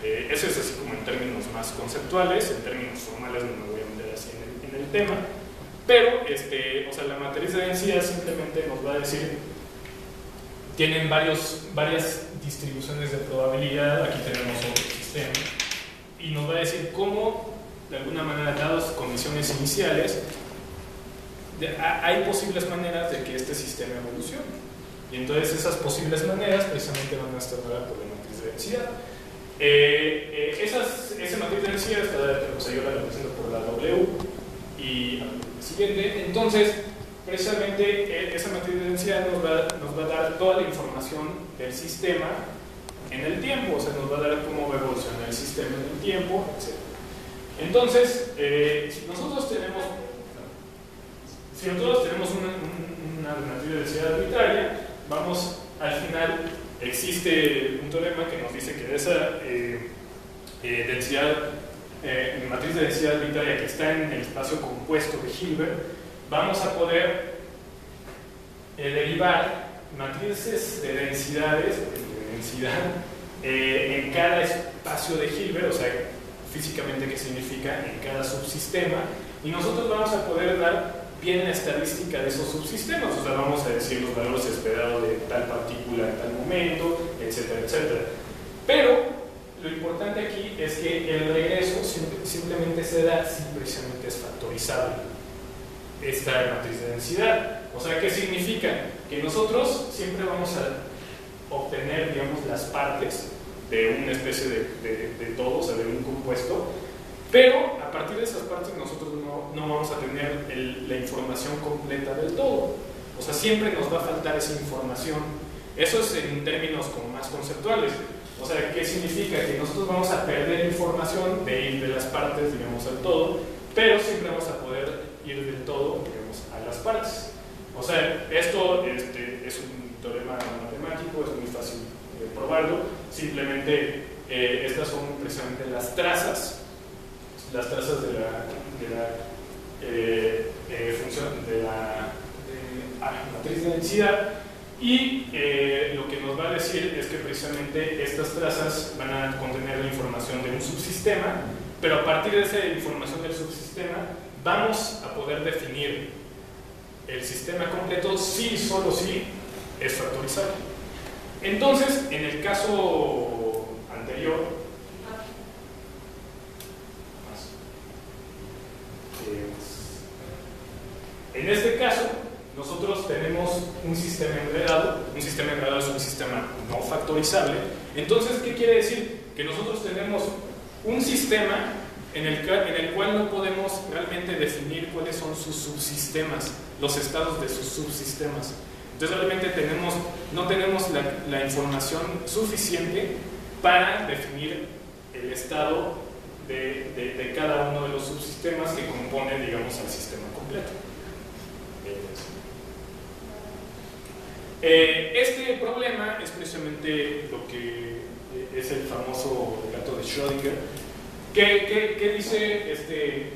Eso es así como en términos más conceptuales, en términos formales no me voy a meter así en el tema, pero o sea, la matriz de densidad simplemente nos va a decir, tienen varias distribuciones de probabilidad, aquí tenemos otro sistema, y nos va a decir cómo, de alguna manera, dadas condiciones iniciales, hay posibles maneras de que este sistema evolucione. Y entonces esas posibles maneras precisamente van a estar dadas por la matriz de densidad. Esa matriz de densidad, o sea, yo la represento por la W y la siguiente. Entonces, precisamente esa matriz de densidad nos va a dar toda la información del sistema en el tiempo, o sea, nos va a dar cómo va a evolucionar el sistema en el tiempo, etc. Entonces, si nosotros tenemos una matriz de densidad arbitraria, vamos, al final existe un teorema que nos dice que de esa matriz de densidad arbitraria que está en el espacio compuesto de Hilbert, vamos a poder derivar matrices de densidades, en cada espacio de Hilbert, o sea, físicamente qué significa en cada subsistema, y nosotros vamos a poder dar bien la estadística de esos subsistemas, o sea, vamos a decir los valores esperados de tal partícula en tal momento, etcétera, etcétera. Pero lo importante aquí es que el regreso simplemente se da si precisamente es factorizable esta matriz de densidad. O sea, ¿qué significa? Que nosotros siempre vamos a obtener, digamos, las partes de una especie de todo, o sea, de un compuesto, pero a partir de esas partes nosotros no vamos a tener la información completa del todo. O sea, siempre nos va a faltar esa información. Eso es en términos como más conceptuales. O sea, ¿qué significa? Que nosotros vamos a perder información de ir de las partes, digamos, al todo, pero siempre vamos a poder ir del todo, digamos, a las partes. O sea, esto es un teorema matemático, es muy fácil probarlo. Simplemente estas son precisamente las trazas de la función de la matriz de densidad, y lo que nos va a decir es que precisamente estas trazas van a contener la información de un subsistema, pero a partir de esa información del subsistema vamos a poder definir el sistema completo si, solo si es factorizable. Entonces, en el caso anterior, en este caso, nosotros tenemos un sistema enredado. Un sistema enredado es un sistema no factorizable. Entonces, ¿qué quiere decir? Que nosotros tenemos un sistema en el cual no podemos realmente definir cuáles son sus subsistemas, los estados de sus subsistemas. Entonces, realmente no tenemos la información suficiente para definir el estado de cada uno de los subsistemas que componen, digamos, al sistema completo. Este problema es precisamente lo que es el famoso gato de Schrödinger. ¿Qué dice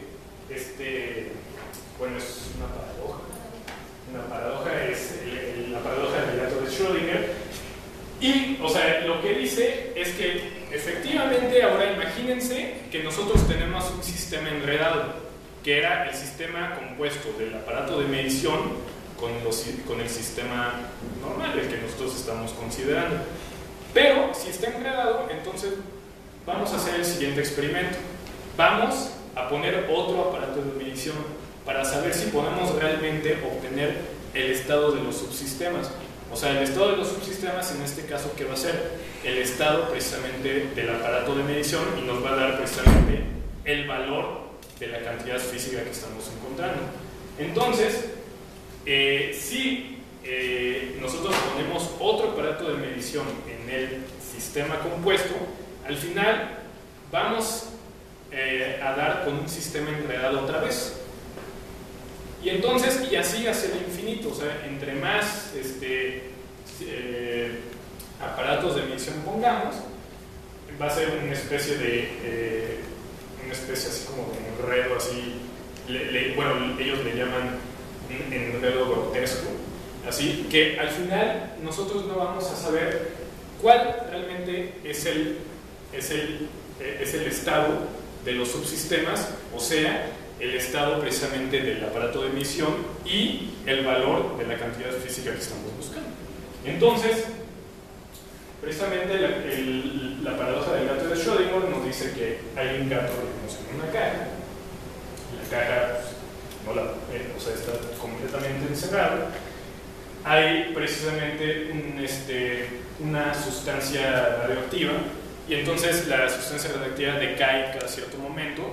bueno, es una paradoja. Una paradoja es la paradoja del gato de Schrödinger. Y, o sea, lo que dice es que efectivamente, ahora imagínense que nosotros tenemos un sistema enredado, que era el sistema compuesto del aparato de medición con el sistema normal, el que nosotros estamos considerando. Pero si está enredado, entonces vamos a hacer el siguiente experimento. Vamos a poner otro aparato de medición para saber si podemos realmente obtener el estado de los subsistemas. O sea, el estado de los subsistemas, en este caso, ¿qué va a ser? El estado precisamente del aparato de medición, y nos va a dar precisamente el valor de la cantidad física que estamos encontrando. Entonces, si nosotros ponemos otro aparato de medición en el sistema compuesto, al final vamos a dar con un sistema enredado otra vez. Y entonces, y así hacia el infinito, o sea, entre más aparatos de medición pongamos, va a ser una especie así como de enredo, así, bueno, ellos le llaman un enredo grotesco, así que al final nosotros no vamos a saber cuál realmente es el estado de los subsistemas, o sea, el estado precisamente del aparato de medición y el valor de la cantidad física que estamos buscando. Entonces, precisamente la paradoja del gato de Schrödinger nos dice que hay un gato, digamos, en una caja. La caja pues, está completamente encerrada. Hay precisamente una sustancia radioactiva, y entonces la sustancia radioactiva decae cada cierto momento,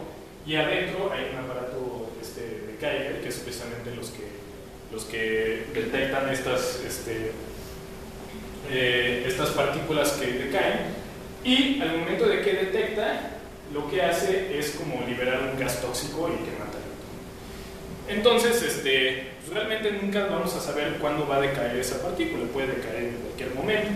y adentro hay un aparato de Geiger, que es precisamente los que detectan estas partículas que decaen, y al momento de que detecta, lo que hace es como liberar un gas tóxico y que mata. Entonces, pues realmente nunca vamos a saber cuándo va a decaer esa partícula, puede decaer en cualquier momento.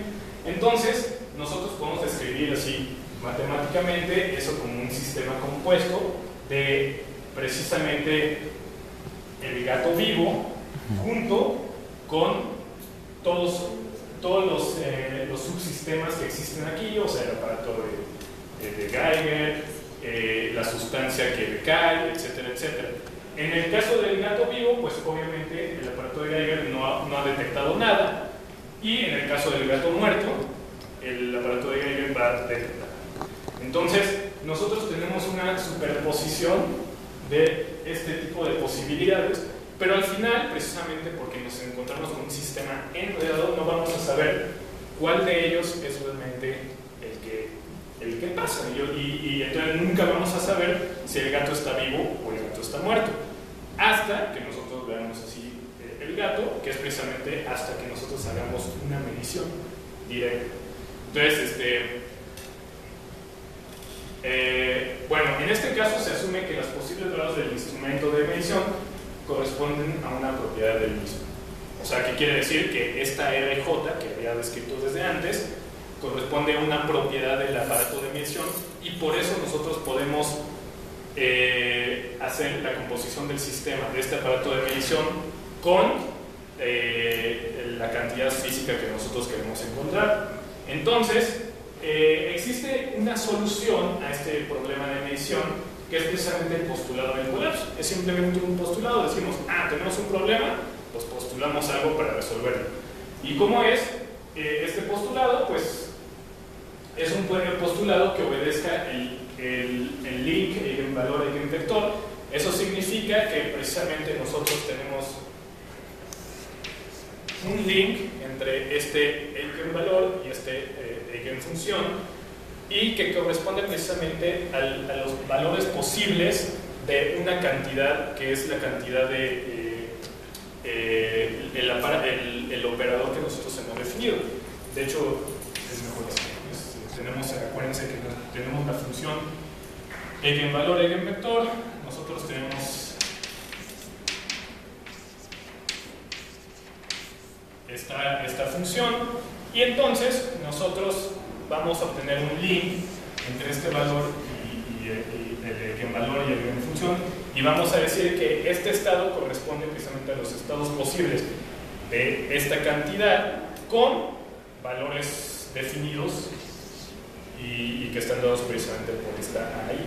Entonces, nosotros podemos describir así matemáticamente eso como un sistema compuesto de precisamente el gato vivo junto con todos los subsistemas que existen aquí, o sea, el aparato de Geiger, la sustancia que decae, etcétera, etcétera. En el caso del gato vivo, pues obviamente el aparato de Geiger no ha detectado nada, y en el caso del gato muerto, el aparato de Geiger va a detectar. Entonces, nosotros tenemos una superposición de este tipo de posibilidades, pero al final, precisamente porque nos encontramos con un sistema enredado, no vamos a saber cuál de ellos es realmente el que pasa, y entonces nunca vamos a saber si el gato está vivo o el gato está muerto, hasta que nosotros veamos así el gato, que es precisamente hasta que nosotros hagamos una medición directa. Entonces, bueno, en este caso se asume que los posibles grados del instrumento de medición corresponden a una propiedad del mismo. O sea, ¿qué quiere decir? Que esta RJ, que había descrito desde antes, corresponde a una propiedad del aparato de medición, y por eso nosotros podemos hacer la composición del sistema de este aparato de medición con la cantidad física que nosotros queremos encontrar. Entonces, existe una solución a este problema de medición, que es precisamente el postulado del colapso. Es simplemente un postulado, decimos, tenemos un problema, pues postulamos algo para resolverlo. ¿Y cómo es este postulado? Pues es un postulado que obedezca el link, eigenvalor, eigenvector. Eso significa que precisamente nosotros tenemos un link entre este eigenvalor y eigenfunción, y que corresponde precisamente a los valores posibles de una cantidad que es la cantidad de el operador que nosotros hemos definido. De hecho, es mejor así. Acuérdense que tenemos la función eigenvalor, eigenvector. Nosotros tenemos esta función, y entonces nosotros vamos a obtener un link entre este valor y el eigenvalor y el eigenfunción, y vamos a decir que este estado corresponde precisamente a los estados posibles de esta cantidad con valores definidos y que están dados precisamente por esta ahí.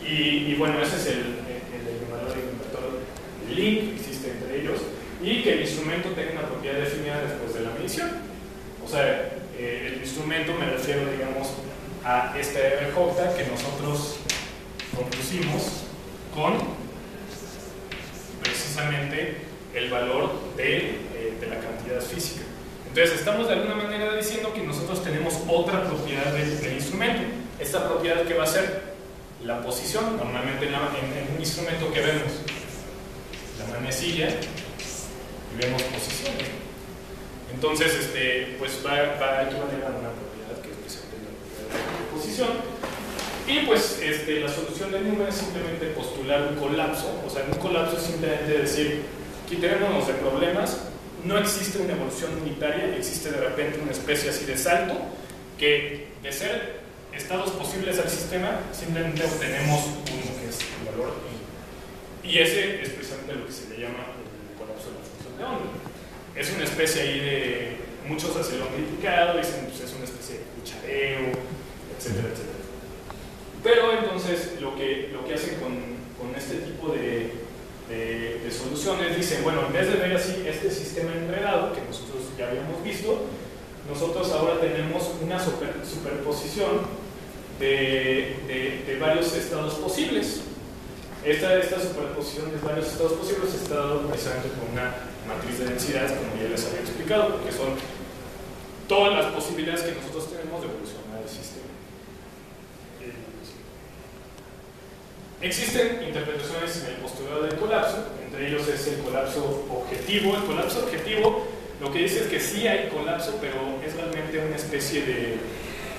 Y bueno, ese es el eigenvalor y eigenvector, el link que existe entre ellos, y que el instrumento tenga una propiedad definida después de la medición. O sea, el instrumento me refiero, digamos, a este RJ que nosotros compusimos con precisamente el valor de la cantidad física. Entonces estamos de alguna manera diciendo que nosotros tenemos otra propiedad del instrumento. Esta propiedad, que va a ser la posición. Normalmente en un instrumento que vemos la manecilla y vemos posiciones. Entonces pues va a equivaler a una propiedad que es precisamente la propiedad de posición. Y pues la solución de Newman es simplemente postular un colapso. O sea, un colapso es simplemente decir, quitémonos de problemas, no existe una evolución unitaria, existe de repente una especie así de salto, que de ser estados posibles al sistema, simplemente obtenemos uno, que es el valor I. Y ese es precisamente lo que se le llama el colapso de la función de onda. Es una especie ahí de, muchos así lo han criticado, dicen pues es una especie de cuchareo, etcétera, etcétera. Pero entonces lo que hacen con este tipo de soluciones, dicen, bueno, en vez de ver así este sistema enredado que nosotros ya habíamos visto, nosotros ahora tenemos una superposición de varios estados posibles. Esta superposición de varios estados posibles está dado precisamente por una matriz de densidades, como ya les había explicado, porque son todas las posibilidades que nosotros tenemos de evolucionar el sistema. Existen interpretaciones en el postulado del colapso, entre ellos es el colapso objetivo. El colapso objetivo lo que dice es que sí hay colapso, pero es realmente una especie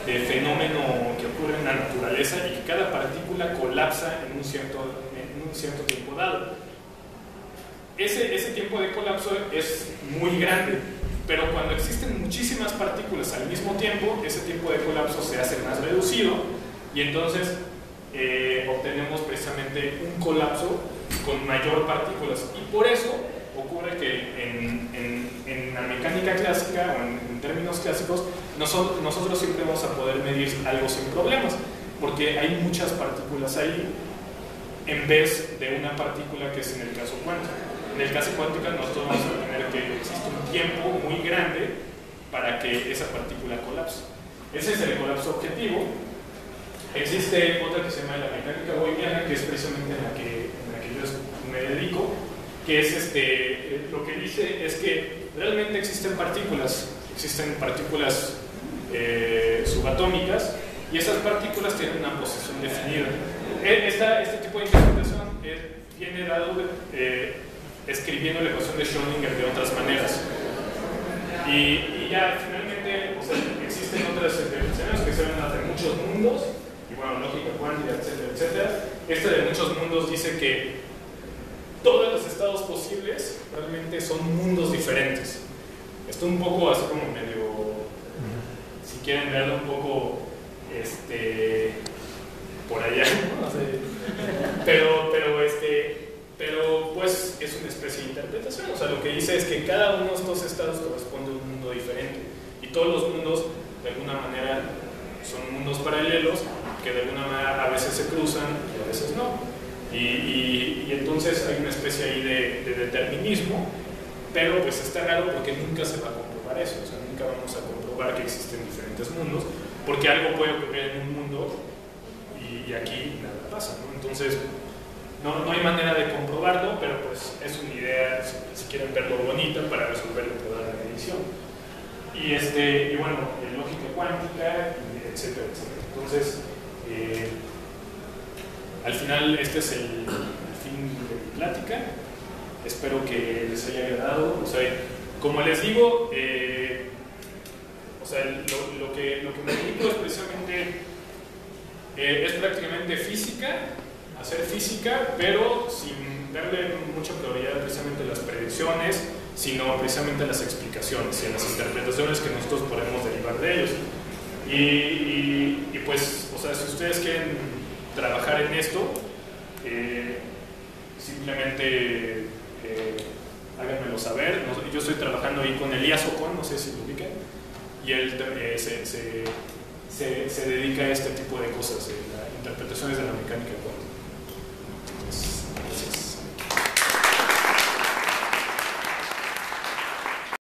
de fenómeno que ocurre en la naturaleza y que cada partícula colapsa en un cierto tiempo dado. Ese tiempo de colapso es muy grande, pero cuando existen muchísimas partículas al mismo tiempo, ese tiempo de colapso se hace más reducido y entonces obtenemos precisamente un colapso con mayor partículas, y por eso ocurre que en la mecánica clásica o en términos clásicos nosotros siempre vamos a poder medir algo sin problemas porque hay muchas partículas ahí en vez de una partícula, que es en el caso cuántico. En el caso cuántico nosotros vamos a tener que existe un tiempo muy grande para que esa partícula colapse. Ese es el colapso objetivo. Existe otra que se llama la mecánica bohemiana, que es precisamente en la que yo me dedico, que es lo que dice es que realmente existen partículas subatómicas, y esas partículas tienen una posición definida. Este tipo de interpretación viene dado escribiendo la ecuación de Schrödinger de otras maneras. Y ya finalmente, o sea, existen otras interpretaciones que se ven de muchos mundos, y bueno, lógica cuántica, etcétera, etcétera. Este de muchos mundos dice que todos los estados posibles realmente son mundos diferentes. Esto un poco así como medio, si quieren verlo un poco por allá, ¿no? O sea, pero pues es una especie de interpretación. O sea, lo que dice es que cada uno de estos estados corresponde a un mundo diferente, y todos los mundos de alguna manera son mundos paralelos que de alguna manera a veces se cruzan y a veces no. Y entonces hay una especie ahí de determinismo, pero pues está raro porque nunca se va a comprobar eso. O sea, nunca vamos a comprobar que existen diferentes mundos, porque algo puede ocurrir en un mundo y aquí nada pasa, ¿no? Entonces no hay manera de comprobarlo, pero pues es una idea, si quieren verlo, bonita para resolver el problema de la medición. Y bueno, lógica cuántica, etcétera, etcétera. Entonces al final este es el fin de mi plática. Espero que les haya agradado. O sea, como les digo, o sea, lo que me dedico es precisamente es prácticamente física, hacer física, pero sin darle mucha prioridad precisamente a las predicciones sino precisamente las explicaciones y en las interpretaciones que nosotros podemos derivar de ellos. Y pues, o sea, si ustedes quieren trabajar en esto, simplemente háganmelo saber. Yo estoy trabajando ahí con Elías Ocon, no sé si lo ubiquen, y él se dedica a este tipo de cosas, interpretaciones de la mecánica cuántica. Gracias.